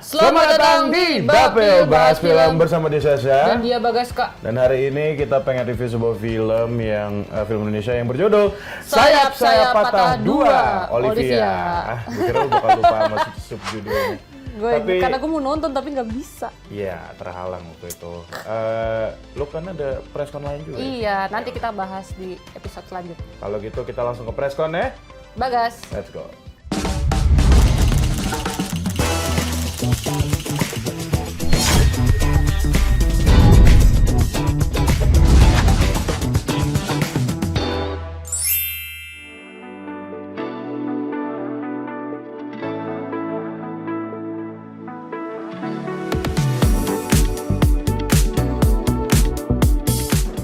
Selamat datang di Bapil Bahas Film bersama Desasa dan dia Bagaska. Dan hari ini kita pengen review sebuah film yang film Indonesia yang berjudul Sayap Saya Patah Dua, Olivia. Gue kira lu bakal lupa sama subjudulnya. Karena gue mau nonton tapi nggak bisa. Iya, terhalang waktu itu. Lu kan ada preskon lain juga. Iya, nanti kita bahas di episode selanjutnya. Kalau gitu kita langsung ke preskon ya. Bagas. Let's go.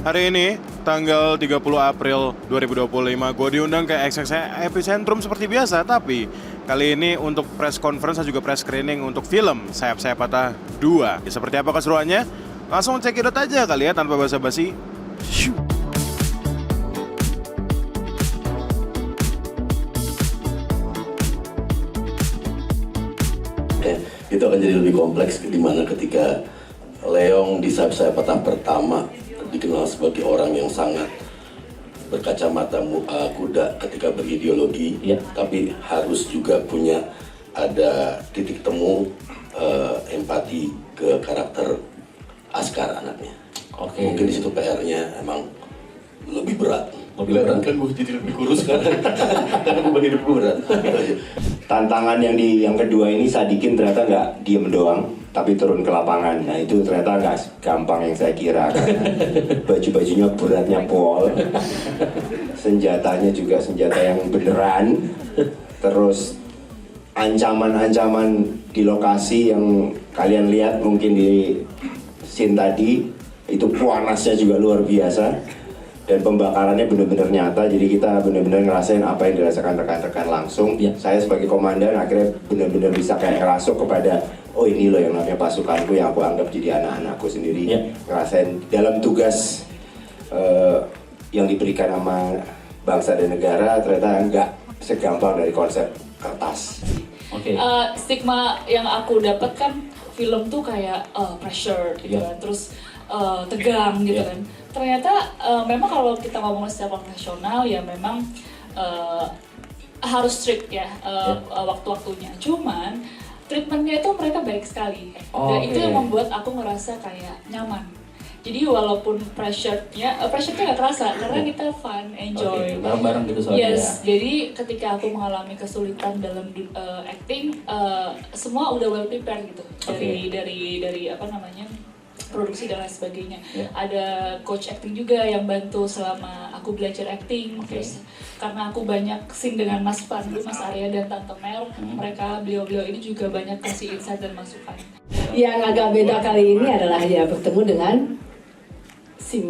Hari ini, tanggal 30 April 2025, gue diundang ke XXX Epicentrum seperti biasa. Tapi kali ini untuk press conference dan juga press screening untuk film Sayap Saya Patah 2. Seperti apa keseruannya? Langsung cekidot aja kali ya, tanpa basa-basi. Itu akan jadi lebih kompleks dimana ketika Leong di Sayap Saya Patah pertama dikenal sebagai orang yang sangat berkacamata kuda ketika berideologi, tapi harus juga punya ada titik temu empati ke karakter Askar anaknya. Mungkin di situ PR-nya emang lebih berat. Lebih berat kan gue jadi lebih kurus kan? Karena gue hidup berat. Tantangan yang kedua ini Sadikin ternyata nggak diem doang, tapi turun ke lapangan. Nah itu ternyata nggak gampang yang saya kira. Baju-bajunya beratnya pol, senjatanya juga senjata yang beneran. Terus ancaman-ancaman di lokasi yang kalian lihat mungkin di scene tadi, itu panasnya juga luar biasa. Dan pembakarannya benar-benar nyata, jadi kita benar-benar ngerasain apa yang dirasakan rekan-rekan langsung. Saya sebagai komandan akhirnya benar-benar bisa kayak ngerasuk kepada, oh ini loh yang namanya pasukanku yang aku anggap jadi anak-anakku sendiri. Ngerasain dalam tugas yang diberikan sama bangsa dan negara ternyata nggak segampang dari konsep kertas. Stigma yang aku dapat kan film tuh kayak pressure gitu kan, terus tegang gitu kan. Ternyata memang kalau kita ngomong secara profesional ya memang harus strict ya waktu-waktunya. Cuman treatmentnya itu mereka baik sekali. Dan itu yang membuat aku ngerasa kayak nyaman. Jadi walaupun pressure-nya nggak terasa karena kita fun, enjoy. Bareng-bareng gitu soalnya. Yes, jadi ketika aku mengalami kesulitan dalam acting, semua udah well prepared gitu. Dari apa namanya? Produksi dan lain sebagainya. Ada coach acting juga yang bantu selama aku belajar acting. Terus karena aku banyak scene dengan Mas Pandu, Mas Arya dan Tante Mel, beliau-beliau ini juga banyak kasih insight dan masukan. Yang agak beda kali ini adalah dia bertemu dengan si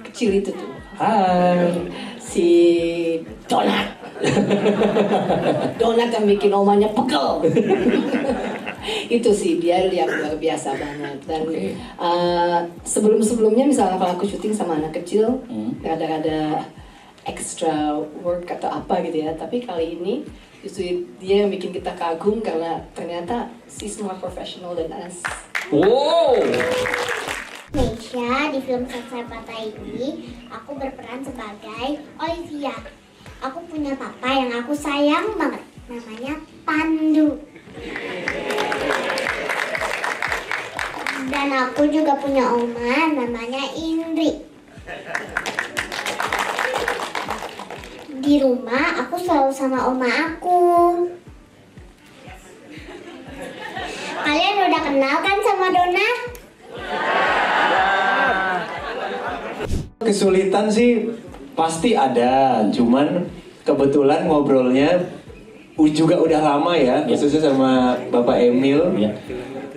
kecil itu tuh. Si Donat. Donat yang bikin omanya pegel. Itu sih dia yang luar biasa banget. Dan sebelum-sebelumnya misalnya kalau aku syuting sama anak kecil, ada extra work atau apa gitu ya. Tapi kali ini justru dia yang bikin kita kagum karena ternyata she's more professional than us. Wow. Meisha, di film Sayap Saya Patah ini aku berperan sebagai Olivia. Aku punya papa yang aku sayang banget, namanya Pandu. Dan aku juga punya oma namanya Indri. Di rumah aku selalu sama oma aku. Kalian udah kenal kan sama Donat? Kesulitan sih pasti ada, cuman kebetulan ngobrolnya juga udah lama ya, khususnya sama Bapak Emil.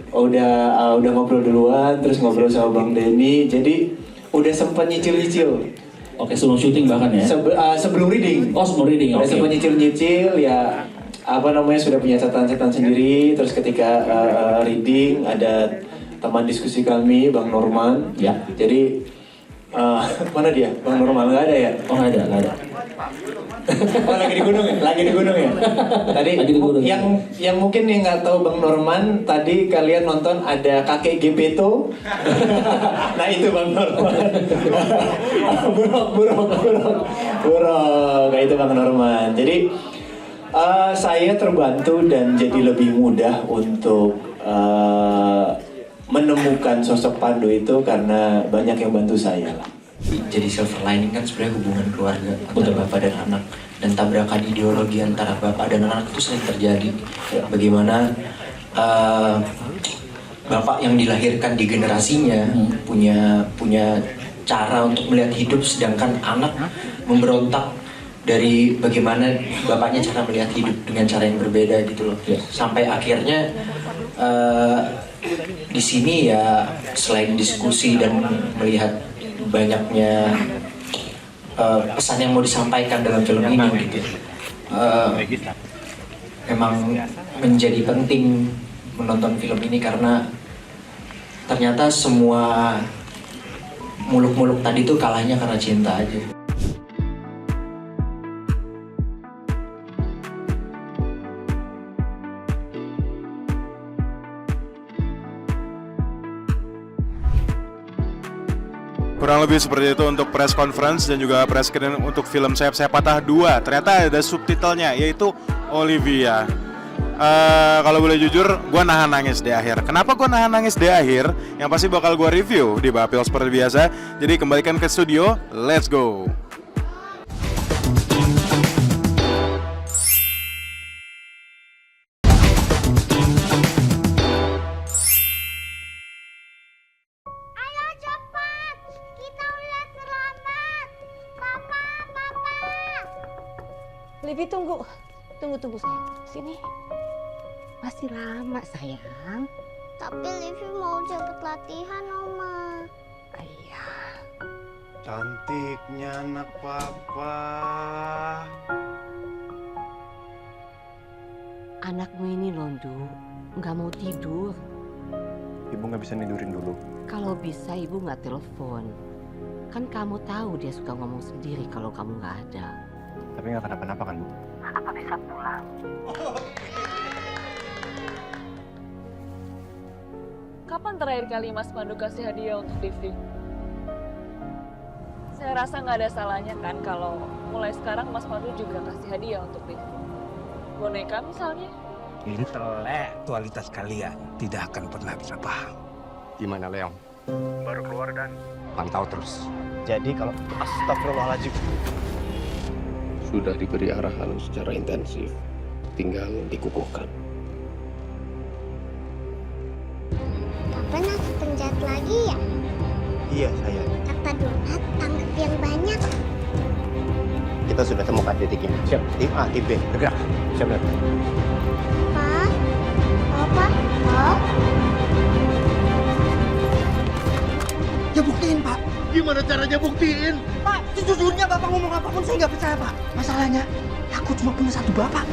Udah ngobrol duluan, terus ngobrol sama Bang Denny, jadi udah sempat nyicil-nyicil. Sebelum syuting bahkan ya? Sebelum reading. Sebelum reading, udah sempat nyicil-nyicil ya, sudah punya catatan-catatan sendiri. Terus ketika reading ada teman diskusi kami, Bang Norman. Jadi mana dia? Bang Norman nggak ada ya? Nggak ada. Oh, lagi di gunung ya? Lagi di gunung ya? Tadi Lagi di gunung. yang mungkin yang nggak tahu Bang Norman, tadi kalian nonton ada kakek Gepeto. Nah itu Bang Norman. Buruk. Nah itu Bang Norman. Jadi saya terbantu dan jadi lebih mudah untuk menemukan sosok Pandu itu karena banyak yang bantu saya lah. Jadi silver lining kan sebenarnya hubungan keluarga antara bapak dan anak, dan tabrakan ideologi antara bapak dan anak itu sering terjadi. Bagaimana bapak yang dilahirkan di generasinya punya cara untuk melihat hidup, sedangkan anak memberontak dari bagaimana bapaknya cara melihat hidup dengan cara yang berbeda gitu loh. Sampai akhirnya di sini ya selain diskusi dan melihat banyaknya pesan yang mau disampaikan dalam film ini gitu, memang menjadi penting menonton film ini karena ternyata semua muluk-muluk tadi tuh kalahnya karena cinta aja. Kurang lebih seperti itu untuk press conference dan juga press screening untuk film Sayap Saya Patah 2. Ternyata ada subtitlenya, yaitu Olivia. Kalau boleh jujur, gue nahan nangis di akhir. Kenapa gue nahan nangis di akhir? Yang pasti bakal gue review di Bapil seperti biasa. Jadi kembalikan ke studio, let's go! Ayo cepat, kita udah selamat. Papa. Livi tunggu sayang. Sini. Masih lama sayang. Tapi Livi mau cepet latihan, Oma. Ayah. Cantiknya anak papa. Anakmu ini Londu, nggak mau tidur. Ibu nggak bisa tidurin dulu. Kalau bisa ibu nggak telepon. Kan kamu tahu dia suka ngomong sendiri kalau kamu nggak ada. Tapi nggak kenapa-napa kan, Bu? Apa bisa pulang? Kapan terakhir kali Mas Pandu kasih hadiah untuk Divi? Saya rasa nggak ada salahnya kan kalau mulai sekarang Mas Pandu juga kasih hadiah untuk Divi. Boneka misalnya. Intelektualitas kalian tidak akan pernah bisa paham. Gimana, Leong? Baru keluar dan Pantau terus. Jadi kalau astagfirullahaladzim. Sudah diberi arahan secara intensif, tinggal dikukuhkan. Papa nasi penjahat lagi ya? Iya, sayang. Kata donat, tangkap yang banyak. Kita sudah temukan titiknya. Siap. Tim A, tim B. Bergerak. Siap, Dad. Papa. Ya buktiin, Pak. Gimana caranya buktiin? Pak, sejujurnya Bapak ngomong apapun saya nggak percaya, Pak. Masalahnya, aku cuma punya satu Bapak.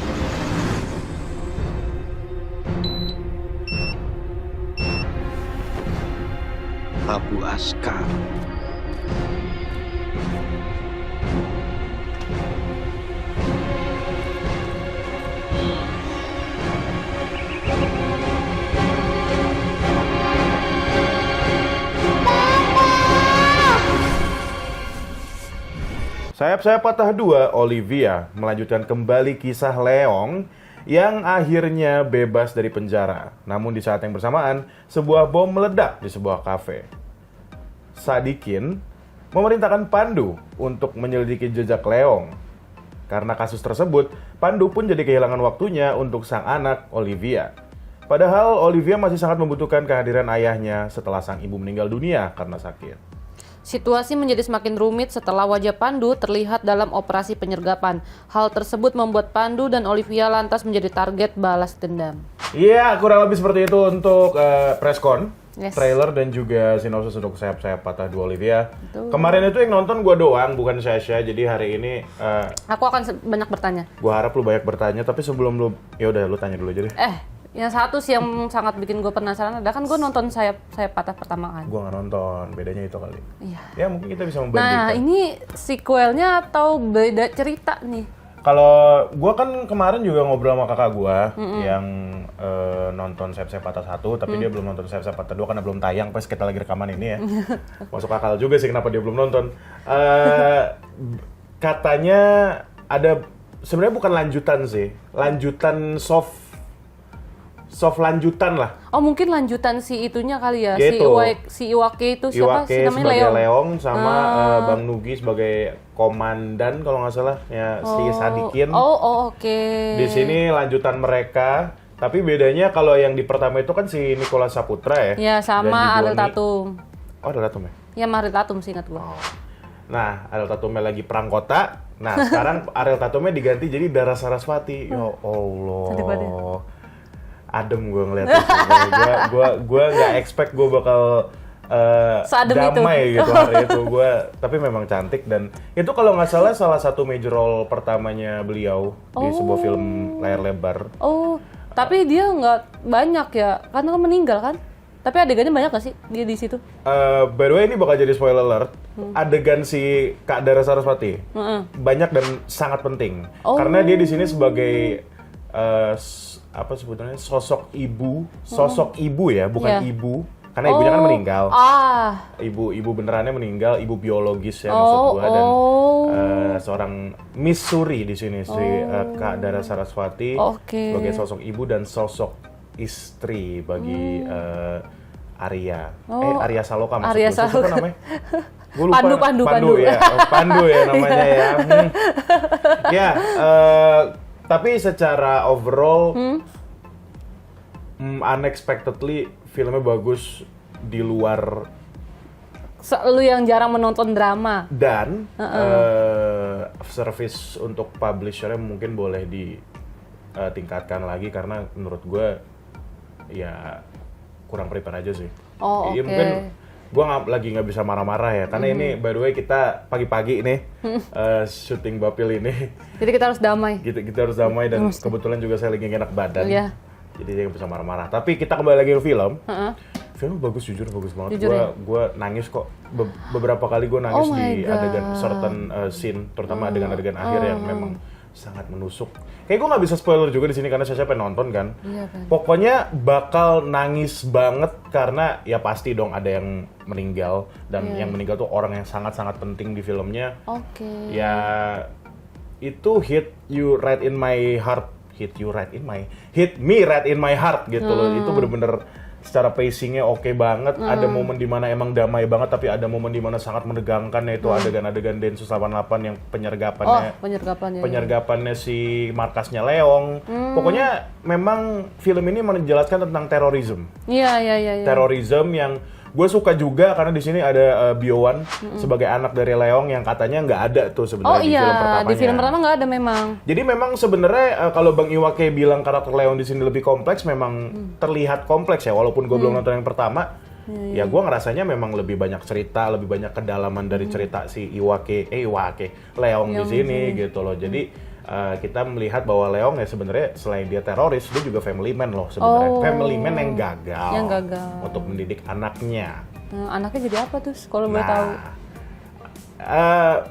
Abu Askar. Sayap Saya Patah 2, Olivia melanjutkan kembali kisah Leong yang akhirnya bebas dari penjara. Namun di saat yang bersamaan, sebuah bom meledak di sebuah kafe. Sadikin memerintahkan Pandu untuk menyelidiki jejak Leong. Karena kasus tersebut, Pandu pun jadi kehilangan waktunya untuk sang anak, Olivia. Padahal Olivia masih sangat membutuhkan kehadiran ayahnya setelah sang ibu meninggal dunia karena sakit. Situasi menjadi semakin rumit setelah wajah Pandu terlihat dalam operasi penyergapan. Hal tersebut membuat Pandu dan Olivia lantas menjadi target balas dendam. Iya, kurang lebih seperti itu untuk presscon, Yes. trailer dan juga sinopsis untuk Sayap Saya Patah 2 Olivia. Betul. Kemarin itu yang nonton gue doang, bukan Sasha. Jadi hari ini Aku akan banyak bertanya. gue harap lu banyak bertanya. Tapi sebelum lu, ya udah lu tanya dulu aja deh. Yang satu sih yang sangat bikin gue penasaran ada kan gue nonton Sayap Patah pertama kan. Gue nggak nonton, bedanya itu kali. Iya. Ya mungkin kita bisa membandingkan. Nah ini sequelnya atau beda cerita nih? Kalau gue kan kemarin juga ngobrol sama kakak gue yang nonton Sayap Patah 1, tapi dia belum nonton Sayap Patah 2 karena belum tayang pas kita lagi rekaman ini ya. Masuk akal juga sih kenapa dia belum nonton. Katanya ada sebenarnya bukan lanjutan sih, lanjutan soft lanjutan lah. Oh mungkin lanjutan si itunya kali ya, Gitu. si Iwake itu siapa Iwake sih namanya sebagai Leong? Leong sama Bang Nugi sebagai komandan kalau nggak salah ya si Sadikin. Oke. Di sini lanjutan mereka, tapi bedanya kalau yang di pertama itu kan si Nicholas Saputra ya. Ya sama Ariel Tatum. Oh Ariel Tatum ya? Ya Ariel Tatum sih ingat gua. Nah, Ariel Tatumnya lagi perang kota. Nah, sekarang Ariel Tatumnya diganti jadi Dara Sarasvati. Ya Allah. Adem gue ngeliat itu. Gue nggak expect gue bakal damai gitu hari itu. Tapi memang cantik dan itu kalau nggak salah satu major role pertamanya beliau di sebuah film layar lebar. Oh, tapi dia nggak banyak ya, karena kan meninggal kan? Tapi adegannya banyak nggak sih dia di situ? By the way ini bakal jadi spoiler alert. Adegan si Kak Dara Sarasvati banyak dan sangat penting karena dia di sini sebagai apa sebetulnya sosok ibu ya, bukan ibu karena ibunya kan meninggal. Ibu benerannya meninggal, ibu biologis ya maksud gua dan seorang Miss Suri di sini si Kak Dara Sarasvati sebagai sosok ibu dan sosok istri bagi Arya. Arya Saloka maksud gue. Siapa namanya? Gue lupa. Pandu ya. Pandu ya namanya ya. Ya, tapi secara overall unexpectedly filmnya bagus di luar. Lu yang jarang menonton drama. Dan service untuk publishernya mungkin boleh ditingkatkan lagi karena menurut gue ya kurang prepare aja sih. Iya mungkin gue nggak bisa marah-marah ya karena ini by the way kita pagi-pagi nih syuting Bapil ini. Jadi kita harus damai. Kita harus damai dan kebetulan juga saya lagi enak badan. Jadi saya nggak bisa marah-marah. Tapi kita kembali lagi ke film. Film bagus, jujur bagus banget. Gue nangis kok. Beberapa kali gue nangis di adegan certain scene, terutama adegan-adegan akhir yang memang sangat menusuk. Kayak gue nggak bisa spoiler juga di sini karena saya pengen nonton kan. Pokoknya bakal nangis banget karena ya pasti dong ada yang meninggal dan yang meninggal tuh orang yang sangat-sangat penting di filmnya. Ya itu hit me right in my heart gitu loh. Itu bener-bener secara pacingnya oke banget. Ada momen dimana emang damai banget, tapi ada momen dimana sangat menegangkan yaitu adegan-adegan Densus 88 yang penyergapannya si markasnya Leong. Pokoknya memang film ini menjelaskan tentang terorisme. Iya. Terorisme yang gue suka juga karena di sini ada Biowan sebagai anak dari Leong yang katanya nggak ada tuh sebenarnya di film pertamanya. Di film pertama nggak ada memang. Jadi memang sebenarnya kalau Bang Iwake bilang karakter Leong di sini lebih kompleks, memang terlihat kompleks ya walaupun gue belum nonton yang pertama. Ya gue ngerasanya memang lebih banyak cerita, lebih banyak kedalaman dari cerita si Leong di sini gitu loh. Jadi kita melihat bahwa Leong ya sebenarnya selain dia teroris, dia juga family man loh sebenarnya. Family man yang gagal untuk mendidik anaknya. Anaknya jadi apa tuh kalau boleh tahu?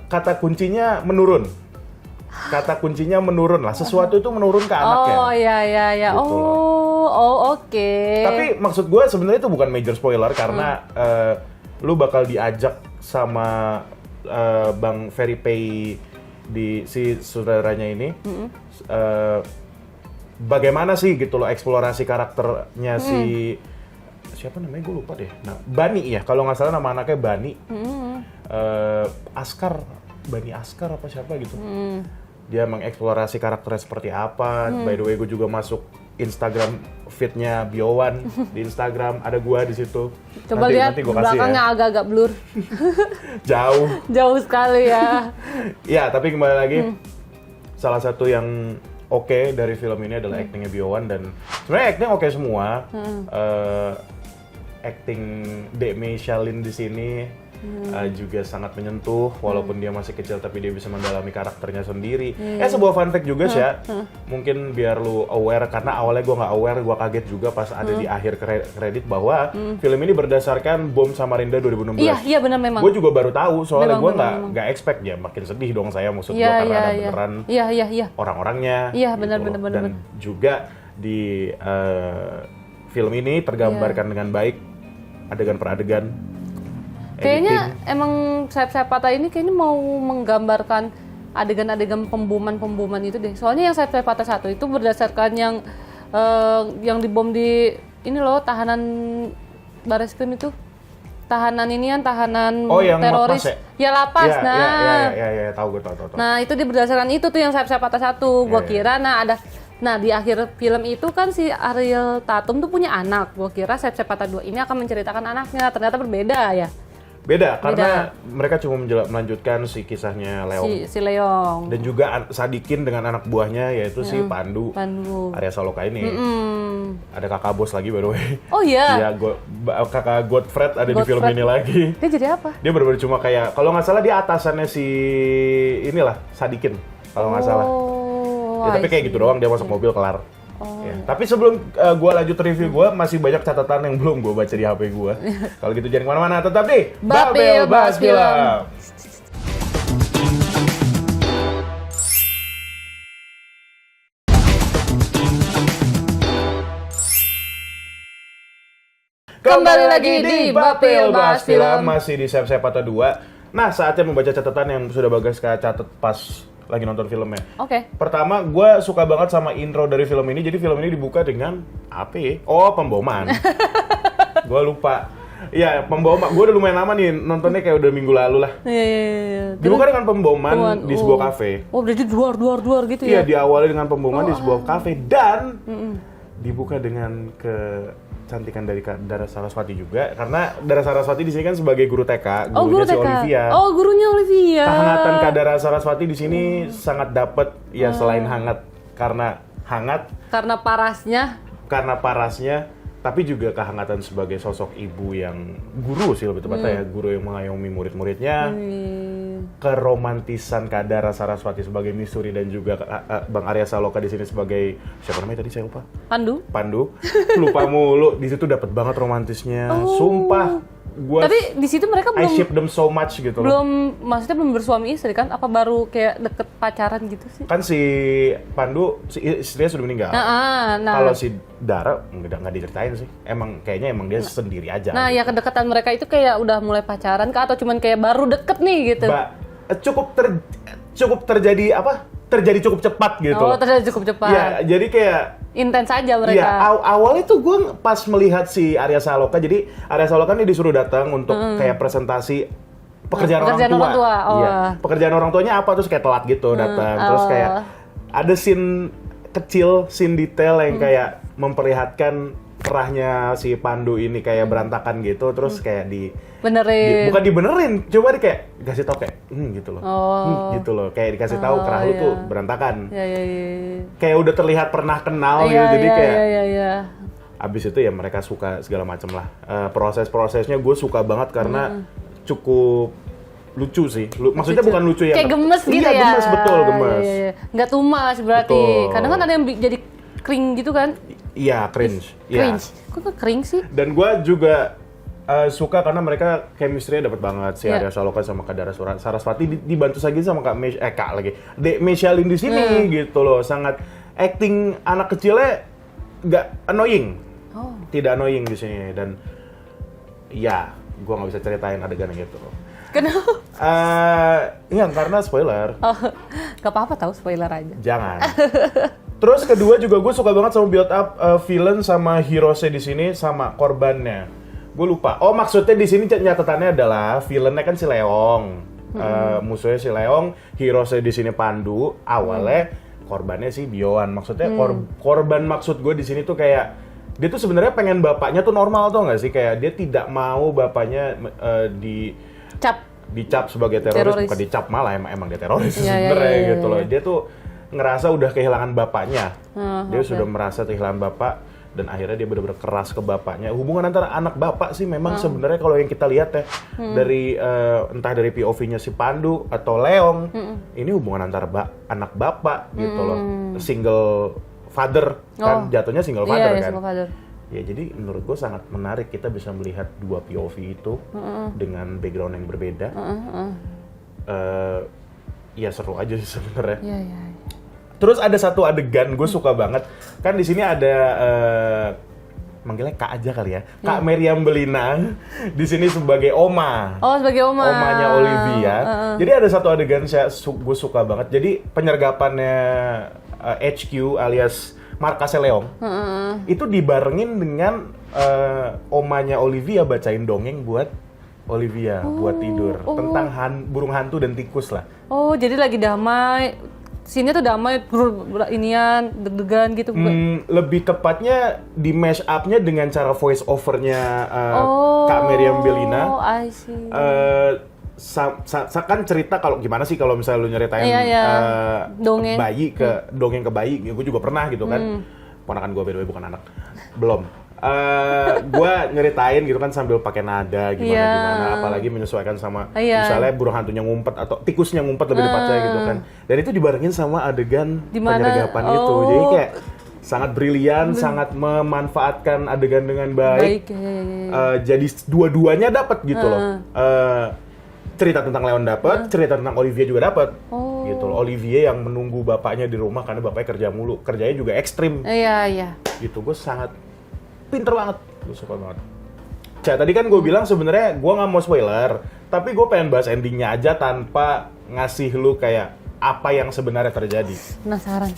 Kata kuncinya menurun. Lah, sesuatu itu menurun ke anaknya. Oh iya. Gitu oke. Tapi maksud gue sebenarnya itu bukan major spoiler karena lu bakal diajak sama Bang Ferry Pay di si saudaranya ini bagaimana sih gitu loh eksplorasi karakternya si siapa namanya gue lupa deh. Nah, Bani ya kalau nggak salah nama anaknya Bani. Bani Askar apa siapa gitu. Dia mengeksplorasi karakternya seperti apa. By the way gue juga masuk Instagram feed-nya Biowan di Instagram, ada gua di situ. Coba lihat belakangnya agak-agak blur. Jauh sekali ya. Ya, tapi kembali lagi salah satu yang oke dari film ini adalah actingnya Biowan dan sebenarnya acting oke semua. Acting Dek Mei Shalin di sini juga sangat menyentuh walaupun dia masih kecil tapi dia bisa mendalami karakternya sendiri. Sebuah fun fact juga sih ya, mungkin biar lu aware karena awalnya gue nggak aware, gue kaget juga pas ada di akhir kredit bahwa film ini berdasarkan bom Samarinda 2016. Iya benar memang. Gue juga baru tahu soalnya gue Memang. nggak expect ya, makin sedih dong saya maksud gue karena ada beneran orang-orangnya. Iya benar gitu. benar. Dan juga di film ini tergambarkan dengan baik adegan per adegan. Kayaknya emang Sayap-Sayap Patah ini kayaknya mau menggambarkan adegan-adegan pemboman itu deh. Soalnya yang Sayap-Sayap Patah 1 itu berdasarkan yang dibom di ini loh, tahanan Bareskrim itu. Tahanan yang teroris. lapas Ya lapas, ya, tahu gue. Nah, itu berdasarkan itu tuh yang Sayap-Sayap Patah 1. Gua kira di akhir film itu kan si Ariel Tatum tuh punya anak. Gua kira Sayap-Sayap Patah 2 ini akan menceritakan anaknya. Ternyata berbeda ya. Beda, karena mereka cuma melanjutkan si kisahnya Leong. Si Leong. Dan juga Sadikin dengan anak buahnya yaitu si Pandu. Arya Saloka ini. Ada kakak bos lagi by the way. Oh iya? Iya, kakak Godfred ada di film ini lagi. Dia jadi apa? Dia benar-benar cuma kayak, kalau nggak salah dia atasannya si Sadikin. Kalau nggak salah. Ya, tapi kayak gitu doang, dia masuk mobil kelar. Ya. Tapi sebelum gue lanjut review gue, masih banyak catatan yang belum gue baca di HP gue. Kalau gitu jangan kemana-mana, tetap di Babel Bahas Film. Kembali lagi di Babel Bahas Film, masih di Sayap-Sayap Patah 2. Nah, saatnya membaca catatan yang sudah Bagas catat pas lagi nonton filmnya. Oke. Pertama, gue suka banget sama intro dari film ini. Jadi film ini dibuka dengan apa ya? Oh, pemboman. Gue lupa. Ya, pemboman. Gue udah lumayan lama nih nontonnya, kayak udah minggu lalu lah. Iya. Dibuka dengan pemboman di sebuah kafe. Oh, berarti duar gitu ya? Iya, diawali dengan pemboman di sebuah kafe dan dibuka dengan kecantikan dari Dara Saraswati juga, karena Dara Saraswati di sini kan sebagai guru TK, gurunya si Olivia. Oh, gurunya Olivia. Kehangatan Kak Dara Saraswati di sini sangat dapet ya, selain hangat karena parasnya, tapi juga kehangatan sebagai sosok ibu yang guru sih lebih tepatnya ya, guru yang mengayomi murid-muridnya. Keromantisan Kak Dara Saraswati sebagai Missouri dan juga Bang Arya Saloka di sini sebagai siapa namanya tadi saya lupa. Pandu. Lupa mulu. Di situ dapat banget romantisnya. Sumpah. Tapi di situ mereka belum, I ship them so much gitu loh. Maksudnya belum bersuami istri kan? Apa baru kayak deket pacaran gitu sih? Kan si Pandu, si istrinya sudah meninggal. Kalau si Dara nggak diceritain sih. Kayaknya dia sendiri aja. Nah, gitu. ya kedekatan mereka itu kayak udah mulai pacaran kah? Atau cuman kayak baru deket nih gitu? Cukup terjadi cukup cepat gitu. Oh, terjadi cukup cepat. Ya, jadi kayak intens aja mereka. Iya, awalnya tuh gue pas melihat si Arya Saloka, jadi Arya Saloka ini disuruh datang untuk kayak presentasi pekerjaan orang tua. Iya. Pekerjaan orang tuanya apa, terus kayak telat gitu datang. Terus kayak ada scene kecil, scene detail yang kayak memperlihatkan kerahnya si Pandu ini kayak berantakan gitu, terus kayak bukan dibenerin, coba dia kayak kasih tau kayak gitu loh. Gitu loh, kayak dikasih tahu kerah lu tuh berantakan. Kayak udah terlihat pernah kenal gitu, jadi kayak abis itu ya mereka suka segala macem lah. Proses-prosesnya gue suka banget karena cukup lucu sih. Maksudnya bukan lucu ya. Kayak gemes gitu ya. Iya, gemes, betul, gemes. Nggak tumas berarti. Betul. Kadang kan ada yang jadi kering gitu kan. Iya, cringe. Cringe. Kok kering sih? Dan gue juga suka karena mereka chemistry-nya dapat banget, si Arya Saloka sama Kak Dara Saraswati dibantu lagi sama Dek Michelin di sini gitu loh. Sangat acting anak kecilnya nggak annoying. Tidak annoying di sini, dan ya gue nggak bisa ceritain adegan gitu. Kenapa? Iya, karena spoiler. Gak apa-apa tahu, spoiler aja. Jangan. Terus kedua juga gue suka banget sama build up villain sama hero-nya di sini sama korbannya. Gue lupa. Oh, maksudnya di sini catatannya adalah villainnya kan si Leong. Musuhnya si Leong, hero-nya di sini Pandu. Awalnya korbannya si Bioan. Maksudnya korban maksud gue di sini tuh kayak dia tuh sebenarnya pengen bapaknya tuh normal, tau nggak sih? Kayak dia tidak mau bapaknya dicap sebagai teroris. Bukan dicap, malah emang dia teroris sebenarnya gitu loh. Dia tuh ngerasa udah kehilangan bapaknya. Dia sudah merasa kehilangan bapak, dan akhirnya dia benar-benar keras ke bapaknya. Hubungan antara anak bapak sih memang sebenarnya kalau yang kita lihat ya dari entah dari POV-nya si Pandu atau Leong, ini hubungan antara anak bapak gitu loh, single father kan, jatuhnya single father kan. Single father. Ya jadi menurut gue sangat menarik kita bisa melihat dua POV itu dengan background yang berbeda. Ya seru aja sih sebenarnya. Terus ada satu adegan gue suka banget. Kan di sini ada manggilnya Kak aja kali ya. Kak Meriam Bellina di sini sebagai oma. Oh, sebagai oma. Omanya Olivia. Jadi ada satu adegan gue suka banget. Jadi penyergapannya HQ alias markasnya Leong. Itu dibarengin dengan omanya Olivia bacain dongeng buat Olivia buat tidur tentang burung hantu dan tikus lah. Oh, jadi lagi damai. Sini tuh damai, inian, deg-degan gitu. Lebih tepatnya di mash up-nya dengan cara voice over-nya Kak Meriam Bellina. Oh, I see. Kan cerita kalau gimana sih kalau misalnya lu nyeritain dongeng bayi ke dongeng ke bayi, gue juga pernah gitu kan. Ponakan gue beda bukan anak. Belum. Gue nyeritain gitu kan sambil pakai nada gimana apalagi menyesuaikan sama misalnya burung hantunya ngumpet atau tikusnya ngumpet lebih tepatnya gitu kan, dan itu dibarengin sama adegan penyergapan itu, jadi kayak sangat brilian, sangat memanfaatkan adegan dengan baik. Jadi dua-duanya dapat gitu loh. Cerita tentang Leon dapat, cerita tentang Olivia juga dapat. Gitu loh. Olivia yang menunggu bapaknya di rumah karena bapaknya kerja mulu, kerjanya juga ekstrim. Gitu, gue sangat pinter banget, gue suka banget. Tadi kan gue bilang sebenarnya gue nggak mau spoiler, tapi gue pengen bahas endingnya aja tanpa ngasih lu kayak apa yang sebenarnya terjadi. Penasaran.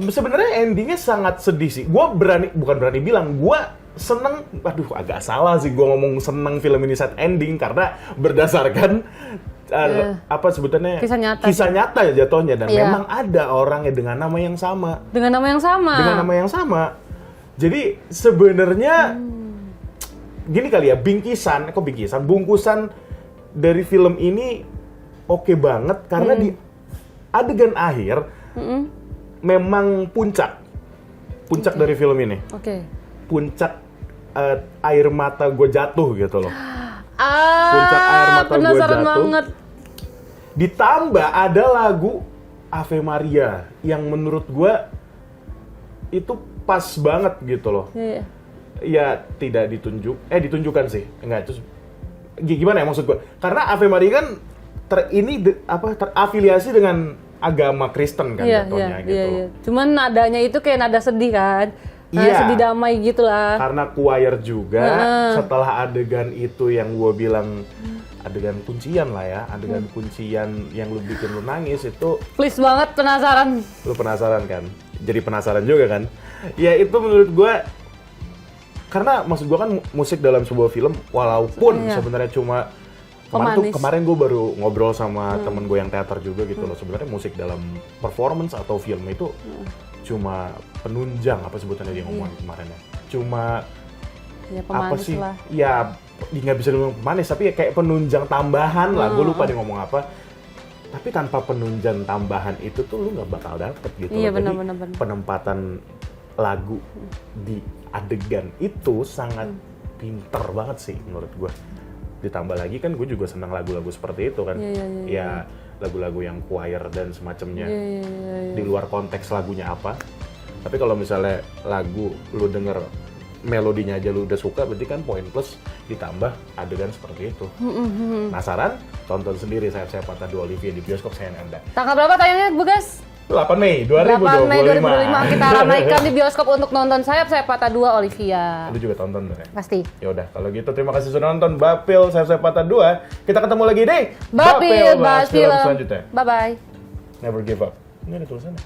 Sebenarnya endingnya sangat sedih sih. Gue bukan berani bilang, gue seneng. Aduh, agak salah sih gue ngomong seneng film ini set ending karena berdasarkan apa sebutannya kisah nyata ya jatuhnya, dan memang ada orangnya dengan nama yang sama. Jadi sebenarnya gini kali ya, bungkusan dari film ini oke banget karena di adegan akhir memang puncak dari film ini. Puncak air mata gue jatuh gitu loh. Puncak air mata gue jatuh. Banget. Ditambah ada lagu Ave Maria yang menurut gue itu pas banget gitu loh. Ya tidak ditunjukkan sih. Enggak, itu gimana ya maksud gue? Karena Ave Maria kan terafiliasi dengan agama Kristen kan jatuhnya gitu. Cuman nadanya itu kayak nada sedih kan. Sedih damai gitu lah. Karena choir juga setelah adegan itu yang gue bilang adegan kuncian lah ya, adegan kuncian yang lu bikin lu nangis itu. Please banget, penasaran. Lu penasaran kan? Jadi penasaran juga kan? Ya itu menurut gue, karena maksud gue kan musik dalam sebuah film walaupun sebenarnya cuma kemarin gue baru ngobrol sama temen gue yang teater juga gitu loh, sebenarnya musik dalam performance atau film itu cuma penunjang, apa sebutannya dia ngomongin kemarin ya, cuma apa sih lah. Ya nggak bisa dibilang pemanis tapi ya kayak penunjang tambahan lah, gue lupa dia ngomong apa. Tapi tanpa penunjang tambahan itu tuh lu nggak bakal dapet gitu loh. Jadi penempatan lagu di adegan itu sangat pinter banget sih menurut gue. Ditambah lagi kan gue juga senang lagu-lagu seperti itu kan. Ya lagu-lagu yang choir dan semacamnya. Di luar konteks lagunya apa. Tapi kalau misalnya lagu lu denger melodinya aja lu udah suka, berarti kan poin plus ditambah adegan seperti itu. Penasaran? Tonton sendiri Sayap-Sayap Patah 2 Olivia di bioskop sayang Anda. Tanggal berapa tayangnya, Bu Gas? 8 Mei 2025. 8 Mei 2025 kita ramaikan di bioskop untuk nonton Sayap-Sayap Patah 2 Olivia. Lu juga tonton dong ya? Pasti. Ya udah, kalau gitu terima kasih sudah nonton Bapil Sayap-Sayap Patah 2. Kita ketemu lagi deh. Bapil bahas film selanjutnya. Bye bye. Never give up. Ini ada tulisannya.